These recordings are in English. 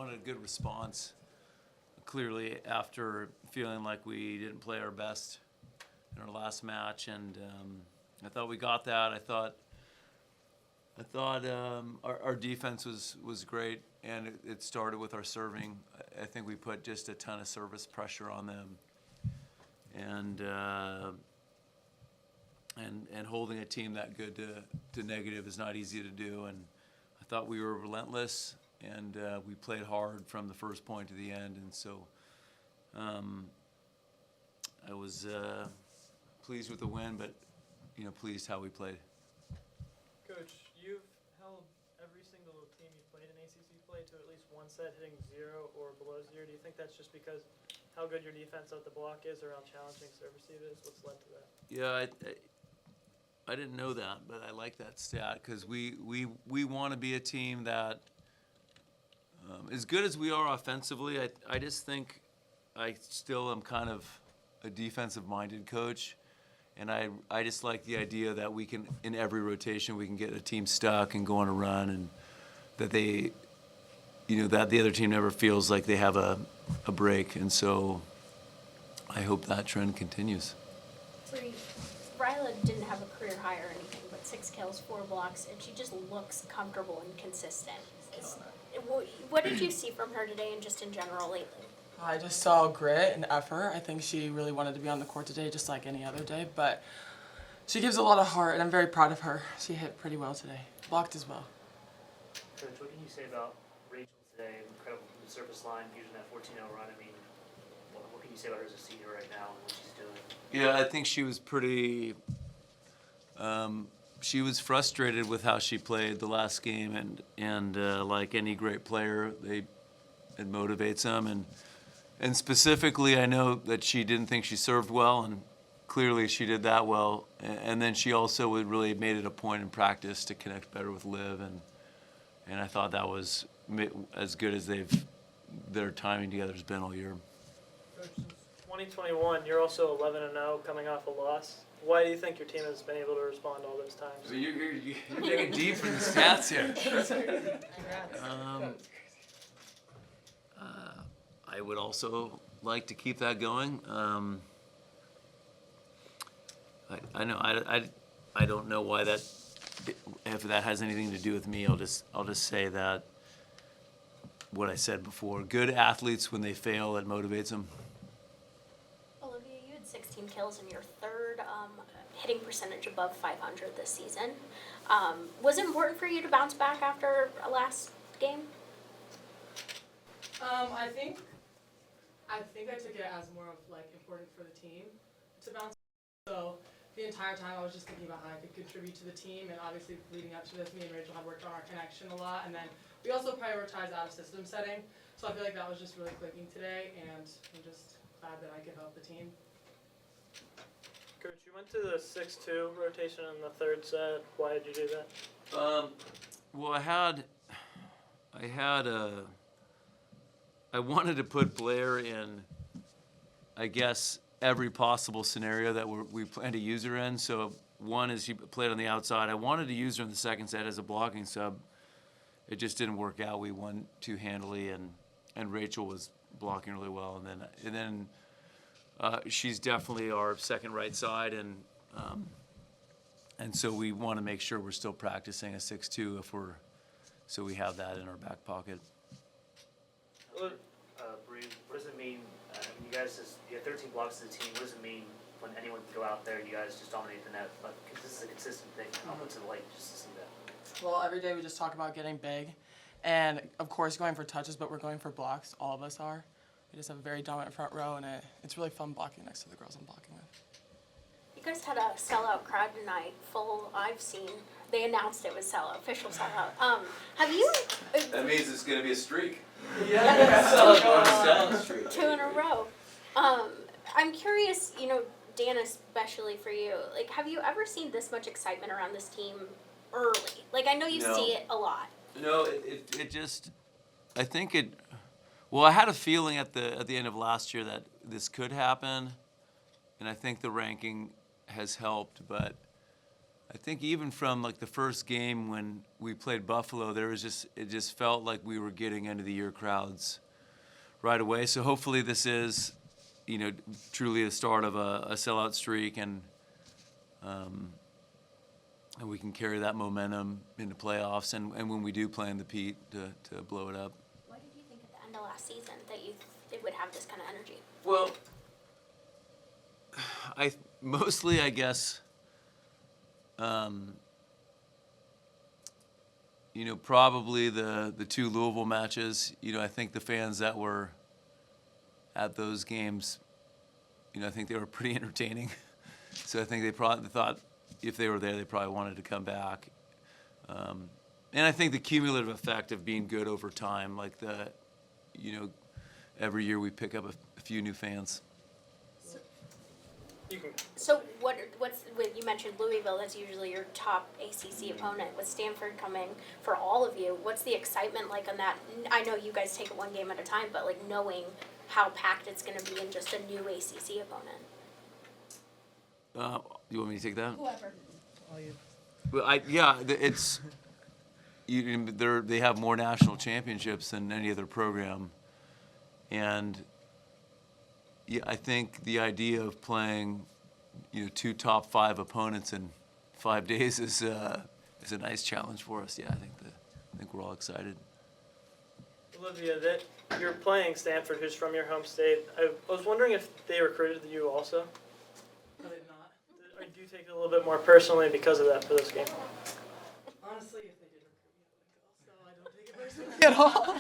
wanted a good response. Clearly, after feeling like we didn't play our best in our last match, and I thought we got that. I thought our defense was great, and it started with our serving. I think we put just a ton of service pressure on them, and holding a team that good to negative is not easy to do. And I thought we were relentless, and we played hard from the first point to the end. And so I was pleased with the win, but pleased how we played. Coach, you've held every single team you've played in ACC play to at least one set hitting 0 or below 0. Do you think that's just because how good your defense out the block is or how challenging service it is? What's led to that? Yeah, I didn't know that, but I like that stat because we want to be a team that, as good as we are offensively, I just think I still am kind of a defensive-minded coach. And I just like the idea that we can, in every rotation, we can get a team stuck and go on a run, and that they, that the other team never feels like they have a break. And so I hope that trend continues. Ryla didn't have a career high or anything, but 6 kills, 4 blocks, and she just looks comfortable and consistent. What did you see from her today and just in general lately? I just saw grit and effort. I think she really wanted to be on the court today just like any other day, but she gives a lot of heart, and I'm very proud of her. She hit pretty well today, blocked as well. Coach, what can you say about Rachel today? Incredible from the surface line, using that 14-0 run. I mean, what can you say about her as a senior right now and what she's doing? Yeah, I think she was pretty she was frustrated with how she played the last game, and like any great player, it motivates them. And specifically, I know that she didn't think she served well, and clearly she did that well. And then she also really made it a point in practice to connect better with Liv, and I thought that was as good as their timing together has been all year. Coach, since 2021, you're also 11-0 coming off a loss. Why do you think your team has been able to respond all those times? So you're digging deep in the stats here. I would also like to keep that going. I know I don't know why that, if that has anything to do with me. I'll just say that what I said before. Good athletes, when they fail, it motivates them. Olivia, you had 16 kills in your third hitting percentage above 500 this season. Was it important for you to bounce back after last game? I think I took it as more of important for the team to bounce. So the entire time I was just thinking about how I could contribute to the team, and obviously leading up to this, me and Rachel have worked on our connection a lot, and then we also prioritized out of system setting. So I feel like that was just really clicking today, and I'm just glad that I could help the team. Coach, you went to the 6-2 rotation in the third set. Why did you do that? Well, I wanted to put Blair in, I guess, every possible scenario that we plan to use her in. So one is she played on the outside. I wanted to use her in the second set as a blocking sub. It just didn't work out. We won 2 handily, and Rachel was blocking really well. And then she's definitely our second right side, and so we want to make sure we're still practicing a 6-2 so we have that in our back pocket. Bre, what does it mean? You guys you have 13 blocks as a team. What does it mean when anyone can go out there and you guys just dominate the net? This is a consistent thing. Offensive light, just to see that. Well, every day we just talk about getting big, and of course going for touches, but we're going for blocks. All of us are. We just have a very dominant front row, and it's really fun blocking next to the girls I'm blocking with. You guys had a sellout crowd tonight, full. I've seen. They announced it was sellout, official sellout. Have you? That means it's going to be a streak. Yeah. 2 in a row. I'm curious, Dan, especially for you. Have you ever seen this much excitement around this team early? I know you see it a lot. No, it just, I think it. Well, I had a feeling at the end of last year that this could happen, and I think the ranking has helped. But I think even from like the first game when we played Buffalo, it just felt like we were getting end of the year crowds right away. So hopefully this is, truly the start of a sellout streak, and we can carry that momentum into playoffs, and when we do play in the Pete to blow it up. Why did you think at the end of last season that it would have this kind of energy? Well, mostly I guess. Probably the two Louisville matches. I think the fans that were at those games, I think they were pretty entertaining. So I think they probably thought if they were there, they probably wanted to come back. And I think the cumulative effect of being good over time, like every year we pick up a few new fans. You can. So you mentioned Louisville, that's usually your top ACC opponent. With Stanford coming for all of you, what's the excitement like on that? I know you guys take it one game at a time, but like knowing how packed it's going to be in just a new ACC opponent. You want me to take that? Whoever. Well, it's they have more national championships than any other program, and I think the idea of playing, two top 5 opponents in 5 days is a nice challenge for us. Yeah, I think we're all excited. Olivia, that you're playing Stanford, who's from your home state. I was wondering if they recruited you also. No, they did not. Or do you take it a little bit more personally because of that for this game? Honestly, if they did recruit me, I wouldn't go, so I don't take it personally at all.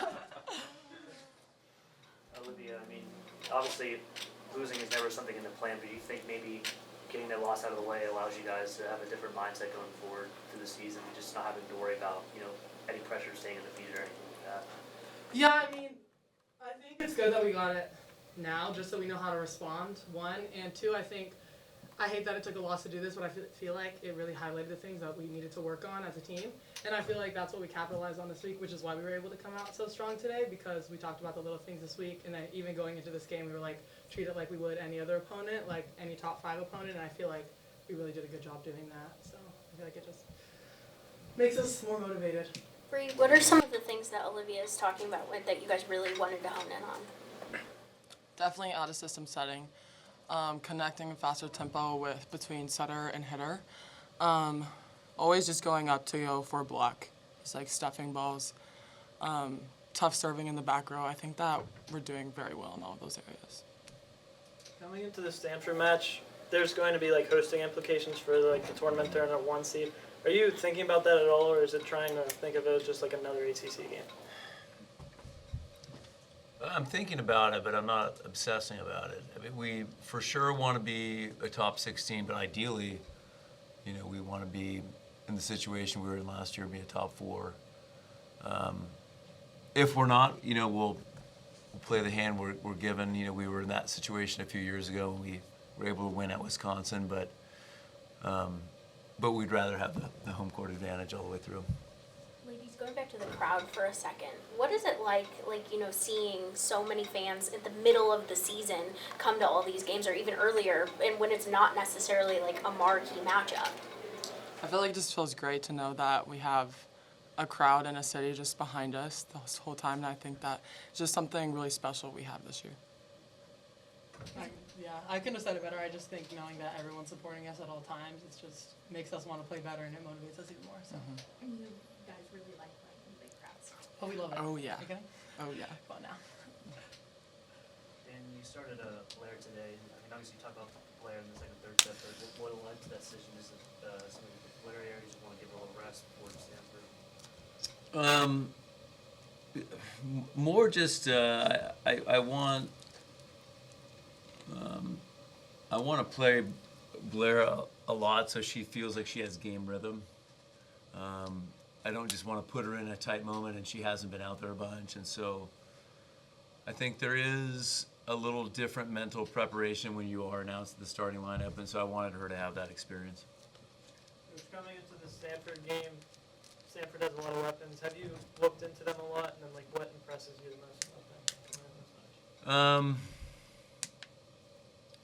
Olivia, obviously losing is never something in the plan, but do you think maybe getting that loss out of the way allows you guys to have a different mindset going forward through the season, and just not having to worry about, any pressure staying in the feet or anything like that? Yeah, I think it's good that we got it now, just so we know how to respond, one. And two, I hate that it took a loss to do this, but I feel like it really highlighted the things that we needed to work on as a team. And I feel like that's what we capitalized on this week, which is why we were able to come out so strong today, because we talked about the little things this week. And then even going into this game, we were like, treat it like we would any other opponent, like any top 5 opponent. And I feel like we really did a good job doing that. So I feel like it just makes us more motivated. Bre, what are some of the things that Olivia is talking about that you guys really wanted to hone in on? Definitely out of system setting, connecting a faster tempo between setter and hitter. Always just going up to go for a block, just like stuffing balls. Tough serving in the back row. I think that we're doing very well in all of those areas. Coming into the Stanford match, there's going to be like hosting implications for the tournament. They're in a 1 seed. Are you thinking about that at all, or is it trying to think of it as just like another ACC game? I'm thinking about it, but I'm not obsessing about it. We for sure want to be a top 16, but ideally, we want to be in the situation we were in last year, be a top 4. If we're not, we'll play the hand we're given. We were in that situation a few years ago when we were able to win at Wisconsin, but we'd rather have the home court advantage all the way through. Ladies, going back to the crowd for a second, what is it like, seeing so many fans in the middle of the season come to all these games, or even earlier, and when it's not necessarily like a marquee matchup? I feel like it just feels great to know that we have a crowd in a city just behind us this whole time, and I think that it's just something really special we have this year. I couldn't have said it better. I just think knowing that everyone's supporting us at all times, it just makes us want to play better, and it motivates us even more. So. And you guys really like playing in big crowds. Oh, we love it. Oh, yeah. Okay. Oh, yeah. Fun now. And you started Blair today. Obviously you talked about Blair in the second, third set, but what led to that decision? Is it some of the Blair areas you want to give a little rest before Stanford? More just I want to play Blair a lot so she feels like she has game rhythm. I don't just want to put her in a tight moment and she hasn't been out there a bunch, and so I think there is a little different mental preparation when you are announced at the starting lineup, and so I wanted her to have that experience. Coming into the Stanford game, Stanford has a lot of weapons. Have you looked into them a lot, and then what impresses you the most about them?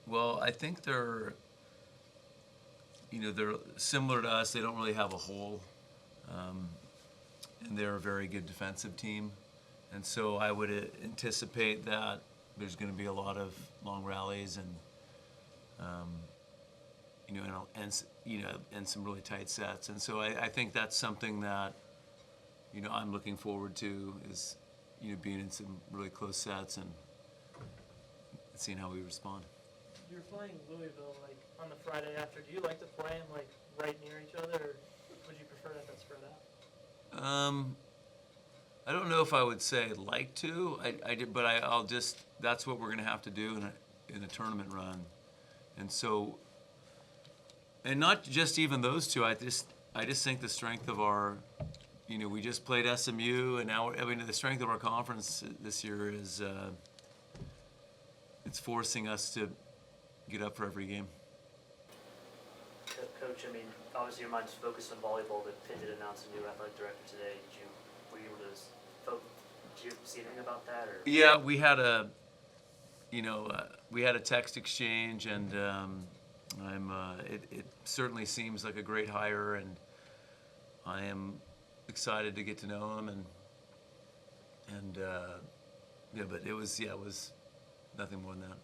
Well, I think they're, they're similar to us. They don't really have a hole, and they're a very good defensive team. And so I would anticipate that there's going to be a lot of long rallies and and some really tight sets. And so I think that's something that I'm looking forward to is being in some really close sets and seeing how we respond. You're playing Louisville like on the Friday after. Do you like to play them like right near each other, or would you prefer that spread out? I don't know if I would say I'd like to. I did, but I'll just. That's what we're going to have to do in a tournament run, and so. And not just even those two. I just think the strength of our. We just played SMU, and now the strength of our conference this year is. It's forcing us to get up for every game. Coach, I mean, obviously your mind's focused on volleyball, but Pitt did announce a new athletic director today. Were you able to, did you see anything about that? Or? Yeah, we had a text exchange, and it certainly seems like a great hire, and I am excited to get to know him, but it was nothing more than that.